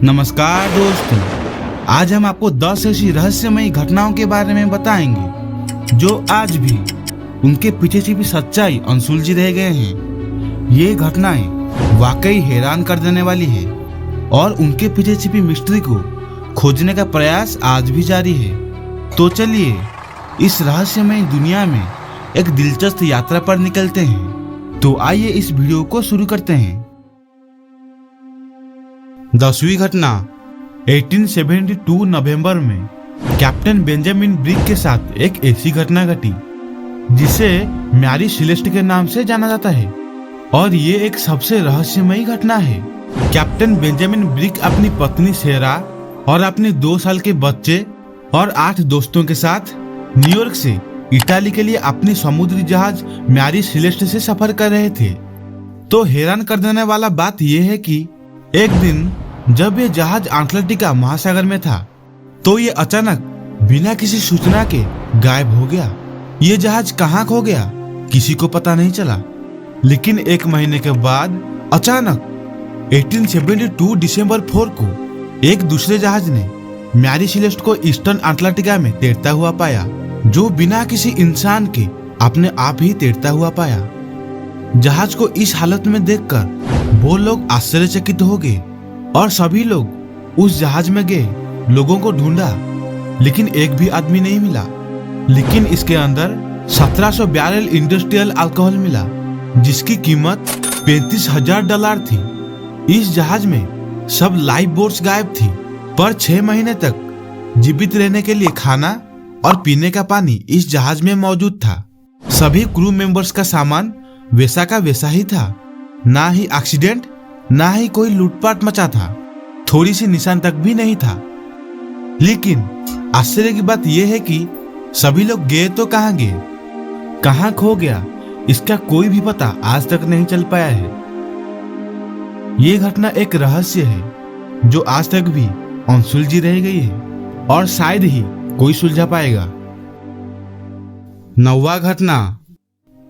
नमस्कार दोस्तों, आज हम आपको 10 ऐसी रहस्यमयी घटनाओं के बारे में बताएंगे जो आज भी उनके पीछे छिपी सच्चाई अनसुलझी रह गए हैं। ये घटनाएं वाकई हैरान कर देने वाली है और उनके पीछे छिपी मिस्ट्री को खोजने का प्रयास आज भी जारी है। तो चलिए इस रहस्यमयी दुनिया में एक दिलचस्प यात्रा पर निकलते हैं। तो आइए इस वीडियो को शुरू करते हैं। 10वीं घटना 1872 नवंबर में कैप्टन बेंजामिन ब्रिग के साथ एक ऐसी घटना घटी जिसे मैरी सेलेस्ट के नाम से जाना जाता है और ये एक सबसे रहस्यमयी घटना है। कैप्टन बेंजामिन ब्रिग अपनी पत्नी सेरा और अपने 2 साल के बच्चे और 8 दोस्तों के साथ न्यूयॉर्क से इटाली के लिए अपनी समुद्री जहाज मैरी सेलेस्ट से सफर कर रहे थे। तो हैरान कर देने वाला बात यह है कि एक दिन जब ये जहाज अटलांटिका महासागर में था तो ये अचानक बिना किसी सूचना के गायब हो गया। ये जहाज कहाँ खो गया किसी को पता नहीं चला, लेकिन 1 महीने के बाद अचानक 1872 दिसंबर 4 को एक दूसरे जहाज ने मैरी सेलेस्ट को ईस्टर्न अटलांटिका में तैरता हुआ पाया, जो बिना किसी इंसान के अपने आप ही तैरता हुआ पाया। जहाज को इस हालत में देखकर वो लोग आश्चर्यचकित हो गए और सभी लोग उस जहाज में गए, लोगों को ढूंढा, लेकिन एक भी आदमी नहीं मिला। लेकिन इसके अंदर 1700 बैरल इंडस्ट्रियल अल्कोहल मिला जिसकी कीमत $35,000 थी। इस जहाज में सब लाइफ बोट्स गायब थी, पर 6 महीने तक जीवित रहने के लिए खाना और पीने का पानी इस जहाज में मौजूद था। सभी क्रू मेंबर्स का सामान वैसा का वैसा ही था, ना ही एक्सीडेंट ना ही कोई लूटपाट मचा था, थोड़ी सी निशान तक भी नहीं था। लेकिन आश्चर्य की बात यह है कि सभी लोग गए तो कहाँ गए, कहाँ खो गया, इसका कोई भी पता आज तक नहीं चल पाया है। ये घटना एक रहस्य है जो आज तक भी अनसुलझी रह गई है और शायद ही कोई सुलझा पाएगा। 9वां घटना,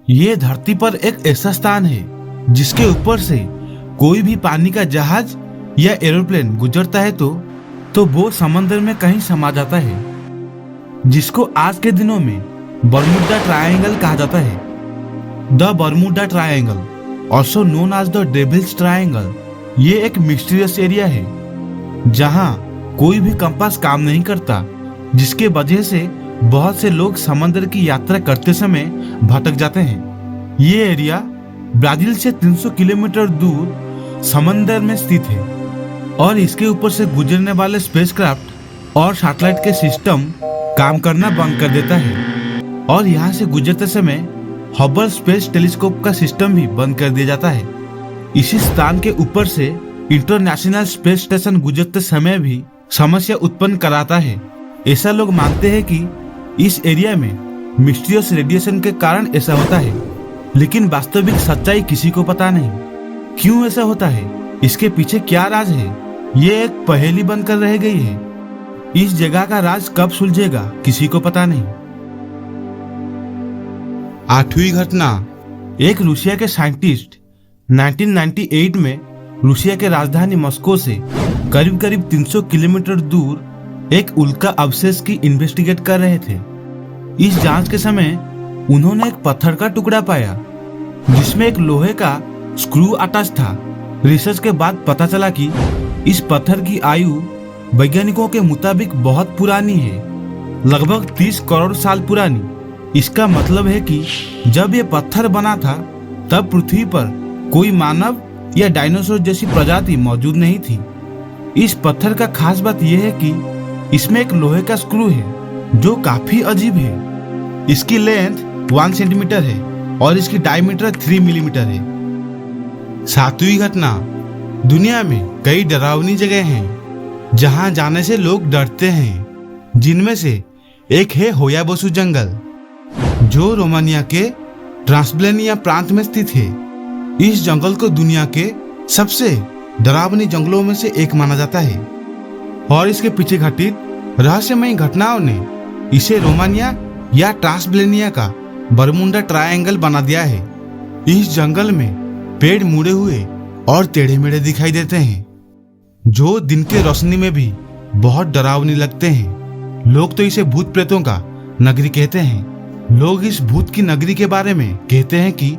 ये धरती पर एक ऐसा स्थान है जिसके ऊपर से कोई भी पानी का जहाज या एरोप्लेन गुजरता है तो वो समंदर में कहीं समा जाता है, जिसको आज के दिनों में बर्मुडा ट्रायंगल कहा जाता है। The Bermuda triangle, also known as the devil's triangle, ये एक मिस्टीरियस एरिया है जहां कोई भी कंपास काम नहीं करता, जिसके वजह से बहुत से लोग समंदर की यात्रा करते समय भटक जाते हैं। ये एरिया ब्राजील से 300 किलोमीटर दूर समंदर में स्थित है और इसके ऊपर से गुजरने वाले स्पेसक्राफ्ट और सैटेलाइट के सिस्टम काम करना बंद कर देता है और यहाँ से गुजरते समय हबल स्पेस टेलीस्कोप का सिस्टम भी बंद कर दिया जाता है। इसी स्थान के ऊपर से इंटरनेशनल स्पेस स्टेशन गुजरते समय भी समस्या उत्पन्न कराता है। ऐसा लोग मानते हैं कि इस एरिया में मिस्टीरियस रेडिएशन के कारण ऐसा होता है, लेकिन वास्तविक सच्चाई किसी को पता नहीं। क्यों ऐसा होता है, इसके पीछे क्या राज है, ये एक पहेली बनकर रह गई है। इस जगह का राज कब सुलझेगा किसी को पता नहीं। 8वीं घटना, एक रूसिया के साइंटिस्ट 1998 में रूसिया के राजधानी मॉस्को से करीब करीब 300 किलोमीटर दूर एक उल्का अवशेष की इन्वेस्टिगेट कर रहे थे। इस जांच के समय उन्होंने एक पत्थर का टुकड़ा पाया जिसमें एक लोहे का स्क्रू अटैच था। रिसर्च के बाद पता चला कि इस पत्थर की आयु वैज्ञानिकों के मुताबिक बहुत पुरानी है, लगभग 30 करोड़ साल पुरानी। इसका मतलब है कि जब ये पत्थर बना था तब पृथ्वी पर कोई मानव या डायनासोर जैसी प्रजाति मौजूद नहीं थी। इस पत्थर का खास बात यह है कि इसमें एक लोहे का स्क्रू है जो काफी अजीब है। इसकी लेंथ 1 सेंटीमीटर है और इसकी डायमीटर 3 मिलीमीटर है। 7वीं घटना, दुनिया में कई डरावनी जगह हैं जहां जाने से लोग डरते हैं, जिनमें से एक है होयाबसु जंगल जो रोमानिया के ट्रांसल्वेनिया प्रांत में स्थित है। इस जंगल को दुनिया के सबसे डरावनी जंगलों में से एक माना जाता है और इसके पीछे घटित रहस्यमयी घटनाओं ने इसे रोमानिया या ट्रांसल्वेनिया का बर्मुडा ट्रायंगल बना दिया है। इस जंगल में पेड़ मुड़े हुए और टेढ़े मेढ़े दिखाई देते हैं, जो दिन के रोशनी में भी बहुत डरावनी लगते हैं। लोग तो इसे भूत प्रेतों का नगरी कहते हैं। लोग इस भूत की नगरी के बारे में कहते हैं कि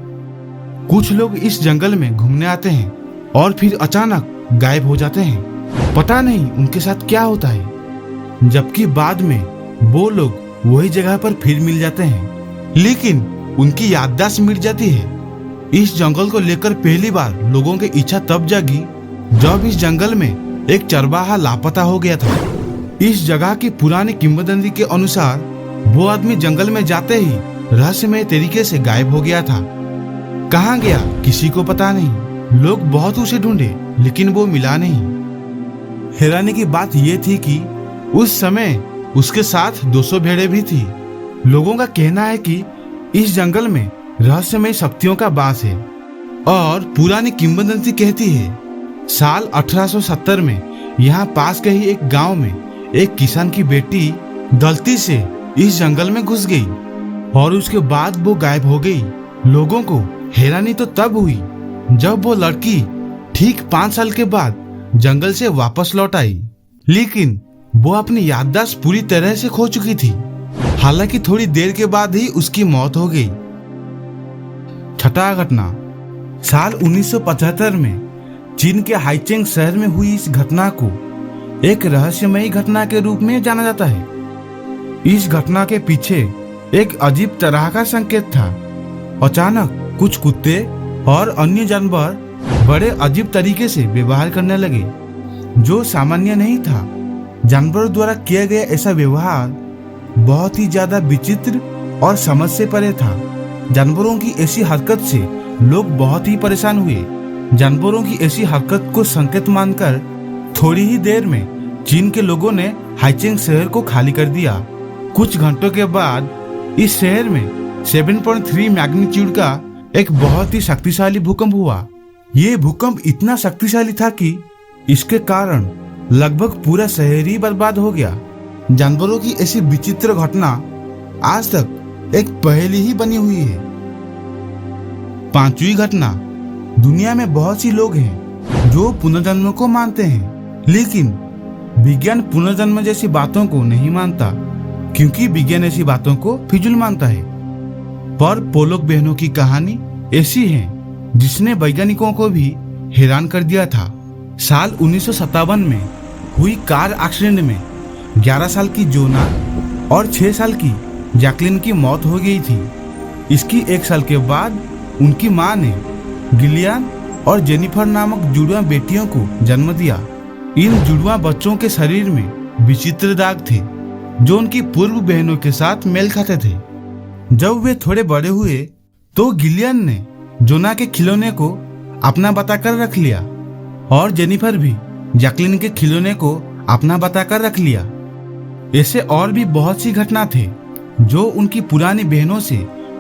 कुछ लोग इस जंगल में घूमने आते हैं और फिर अचानक गायब हो जाते हैं। पता नहीं उनके साथ क्या होता है, जबकि बाद में वो लोग वही जगह पर फिर मिल जाते हैं, लेकिन उनकी याददाश्त मिट जाती है। इस जंगल को लेकर पहली बार लोगों की इच्छा तब जागी जब इस जंगल में एक चरवाहा लापता हो गया था। इस जगह की पुरानी किंवदंती के अनुसार वो आदमी जंगल में जाते ही रहस्यमय तरीके से गायब हो गया था। कहाँ गया किसी को पता नहीं। लोग बहुत उसे ढूंढे लेकिन वो मिला नहीं। हैरानी की बात यह थी कि उस समय उसके साथ 200 भेड़ें भी थी। लोगों का कहना है कि इस जंगल में रहस्यमय शक्तियों का वास है और पुरानी किंवदंती कहती है साल 1870 में यहाँ पास के ही एक गांव में एक किसान की बेटी गलती से इस जंगल में घुस गई और उसके बाद वो गायब हो गई। लोगों को हैरानी तो तब हुई जब वो लड़की ठीक 5 साल के बाद जंगल से वापस लौट आई, लेकिन वो अपनी याददाश्त पूरी तरह से खो चुकी थी। हालांकि थोड़ी देर के बाद ही उसकी मौत हो गई। छठा घटना, साल 1975 में चीन के हाइचेंग शहर में हुई इस घटना को एक रहस्यमयी घटना के रूप में जाना जाता है। इस घटना के पीछे एक अजीब तरह का संकेत था। अचानक कुछ कुत्ते और अन्य जानवर बड़े अजीब तरीके से व्यवहार करने लगे जो सामान्य नहीं था। जानवरों द्वारा किया गया ऐसा व्यवहार बहुत ही ज्यादा विचित्र और समझ से परे था। जानवरों की ऐसी हरकत से लोग बहुत ही परेशान हुए। जानवरों की ऐसी हरकत को संकेत मानकर थोड़ी ही देर में चीन के लोगों ने हाइचेंग शहर को खाली कर दिया। कुछ घंटों के बाद इस शहर में 7.3 मैग्नीट्यूड का एक बहुत ही शक्तिशाली भूकंप हुआ। ये भूकंप इतना शक्तिशाली था कि इसके कारण लगभग पूरा शहर ही बर्बाद हो गया। जानवरों की ऐसी विचित्र घटना आज तक एक पहेली ही बनी हुई है। पांचवी घटना, दुनिया में बहुत सी लोग हैं जो पुनर्जन्म को मानते हैं, लेकिन विज्ञान पुनर्जन्म जैसी बातों को नहीं मानता क्योंकि विज्ञान ऐसी बातों को फिजूल मानता है। पर पोलोक बहनों की कहानी ऐसी है जिसने वैज्ञानिकों को भी हैरान कर दिया था। साल 1957 में हुई कार एक्सीडेंट में 11 साल की जोना और 6 साल की जैकलिन की मौत हो गई थी। इसकी 1 साल के बाद उनकी मां ने गिलियन और जेनिफर नामक जुड़वा बेटियों को जन्म दिया। इन जुड़वा बच्चों के शरीर में विचित्र दाग थे जो उनकी पूर्व बहनों के साथ मेल खाते थे। जब वे थोड़े बड़े हुए तो गिलियन ने जोना के खिलौने को अपना बताकर रख लिया और जेनिफर भी जैकलिन के खिलौने को अपना बताकर रख लिया। ऐसे और भी बहुत सी घटना थे जो उनकी पुरानी बहनों से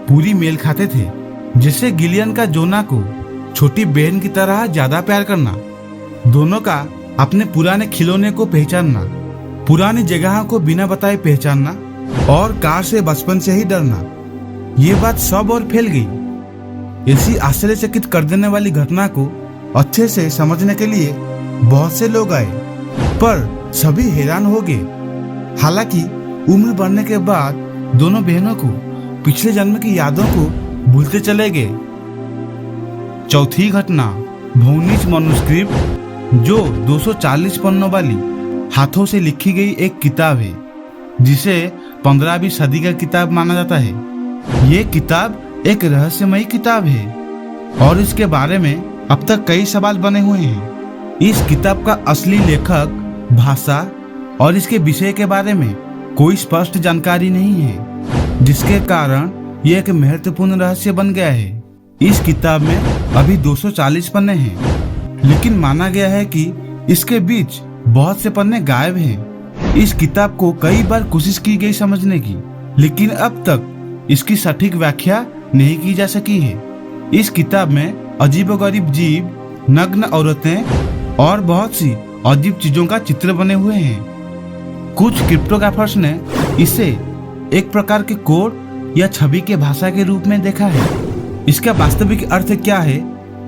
पूरी मेल खाते थे, जिससे गिलियन का जोना को छोटी बहन की तरह ज्यादा प्यार करना, दोनों का अपने पुराने खिलौने को पहचानना, पुरानी जगह को बिना बताए पहचानना और कार से बचपन से ही डरना, ये बात सब और फैल गई। ऐसी आश्चर्यचकित कर देने वाली घटना को अच्छे से समझने के लिए बहुत से लोग आए, पर सभी हैरान हो गए। हालांकि उम्र बढ़ने के बाद दोनों बहनों को पिछले जन्म की यादों को भूलते चले गए। चौथी घटना, भौनिच मनुस्क्रिप्ट, जो 240 पन्नों वाली हाथों से लिखी गई एक किताब है जिसे 15वीं सदी का किताब माना जाता है। ये किताब एक रहस्यमयी किताब है और इसके बारे में अब तक कई सवाल बने हुए हैं। इस किताब का असली लेखक, भाषा और इसके विषय के बारे में कोई स्पष्ट जानकारी नहीं है, जिसके कारण यह एक महत्वपूर्ण रहस्य बन गया है। इस किताब में अभी 240 पन्ने हैं, लेकिन माना गया है कि इसके बीच बहुत से पन्ने गायब हैं। इस किताब को कई बार कोशिश की गई समझने की, लेकिन अब तक इसकी सटीक व्याख्या नहीं की जा सकी है। इस किताब में अजीबोगरीब जीव, नग्न औरतें और बहुत सी अजीब चीजों का चित्र बने हुए हैं। कुछ क्रिप्टोग्राफर्स ने इसे एक प्रकार के कोड या छवि के भाषा के रूप में देखा है। इसका वास्तविक अर्थ क्या है,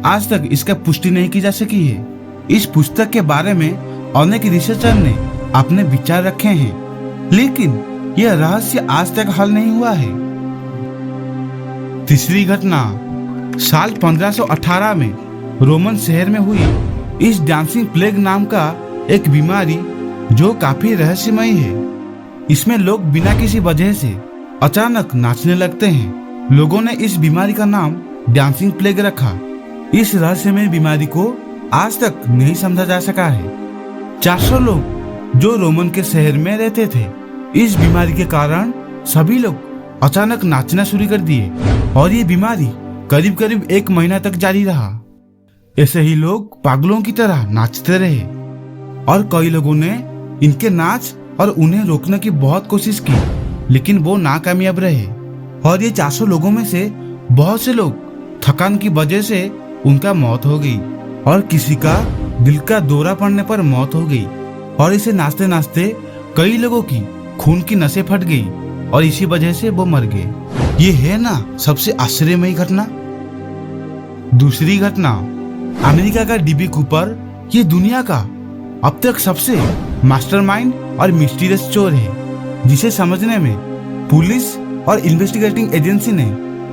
आज तक इसका पुष्टि नहीं की जा सकी है। इस पुस्तक के बारे में अनेक रिसर्चर ने अपने विचार रखे हैं, लेकिन यह रहस्य आज तक हल नहीं हुआ है। तीसरी घटना साल 1518 में रोमन शहर में हुई इस डांसिंग प्लेग नाम का एक बीमारी जो काफी रहस्यमय है। इसमें लोग बिना किसी वजह से अचानक नाचने लगते हैं। लोगों ने इस बीमारी का नाम डांसिंग प्लेग रखा। इस रहस्यमय बीमारी को आज तक नहीं समझा जा सका है। 400 लोग जो रोमन के शहर में रहते थे, इस बीमारी के कारण सभी लोग अचानक नाचना शुरू कर दिए और ये बीमारी करीब करीब 1 महीना तक जारी रहा। ऐसे ही लोग पागलों की तरह नाचते रहे और कई लोगों ने इनके नाच और उन्हें रोकने की बहुत कोशिश की, लेकिन वो नाकामयाब रहे। और ये 400 लोगों में से बहुत से लोग थकान की वजह से उनका मौत हो गई और किसी का दिल का दौरा पड़ने पर मौत हो गई। और इसे नाचते नाचते कई लोगों की खून की नसें फट गई और इसी वजह से वो मर गए। ये है ना सबसे आश्चर्यमयी घटना। दूसरी घटना अमेरिका का डीबी कूपर ये दुनिया का अब तक सबसे मास्टरमाइंड और मिस्टीरियस चोर है, जिसे समझने में पुलिस और इन्वेस्टिगेटिंग एजेंसी ने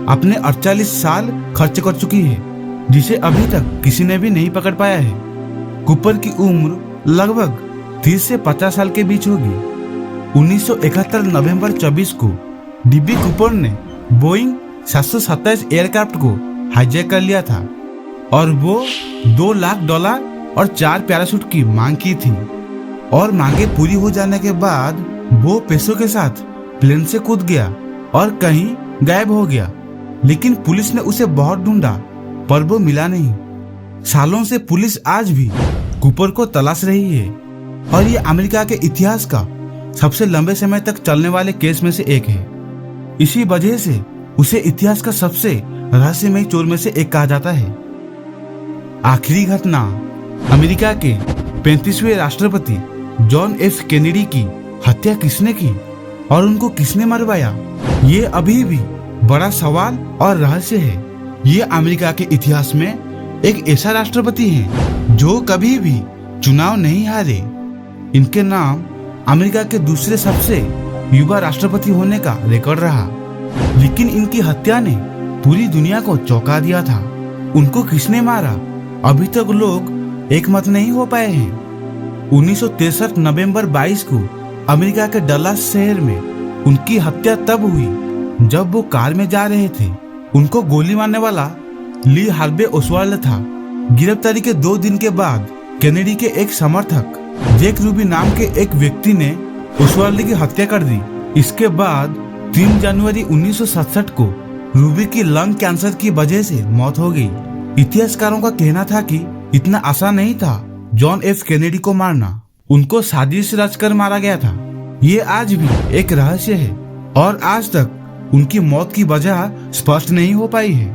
अपने 48 साल खर्च कर चुकी है, जिसे अभी तक किसी ने भी नहीं पकड़ पाया है। कूपर की उम्र लगभग 30 से 50 साल के बीच होगी। 1971 नवंबर 24 को डीबी कूपर ने बोइंग 727 एयरक्राफ्ट को हाईजैक कर लिया था और वो $2 लाख और 4 पैराशूट की मांग की थी। और मांगे पूरी हो जाने के बाद वो पैसों के साथ प्लेन से कूद गया और कहीं गायब हो गया। लेकिन पुलिस ने उसे बहुत ढूंढा पर वो मिला नहीं। सालों से पुलिस आज भी कूपर को तलाश रही है और ये अमेरिका के इतिहास का सबसे लंबे समय तक चलने वाले केस में से एक है। इसी वजह से उसे इतिहास का सबसे रहस्यमय चोर में से एक कहा जाता है। आखिरी घटना अमेरिका के 35वें राष्ट्रपति जॉन एफ कैनेडी की हत्या किसने की और उनको किसने मरवाया, ये अभी भी बड़ा सवाल और रहस्य है। ये अमेरिका के इतिहास में एक ऐसा राष्ट्रपति है जो कभी भी चुनाव नहीं हारे। इनके नाम अमेरिका के दूसरे सबसे युवा राष्ट्रपति होने का रिकॉर्ड रहा, लेकिन इनकी हत्या ने पूरी दुनिया को चौंका दिया था। उनको किसने मारा अभी तक लोग एकमत नहीं हो पाए हैं। 1963 नवंबर 22 को अमेरिका के डलास शहर में उनकी हत्या तब हुई जब वो कार में जा रहे थे। उनको गोली मारने वाला ली हार्वे ओसवाल्ड था। गिरफ्तारी के 2 दिन के बाद कैनेडी के एक समर्थक जैक रूबी नाम के एक व्यक्ति ने ओसवाल्ड की हत्या कर दी। इसके बाद 3 जनवरी 1967 को रूबी की लंग कैंसर की वजह से मौत हो गई। इतिहासकारों का कहना था कि इतना आसान नहीं था जॉन एफ कैनेडी को मारना। उनको साजिश रचकर मारा गया था। ये आज भी एक रहस्य है और आज तक उनकी मौत की वजह स्पष्ट नहीं हो पाई है।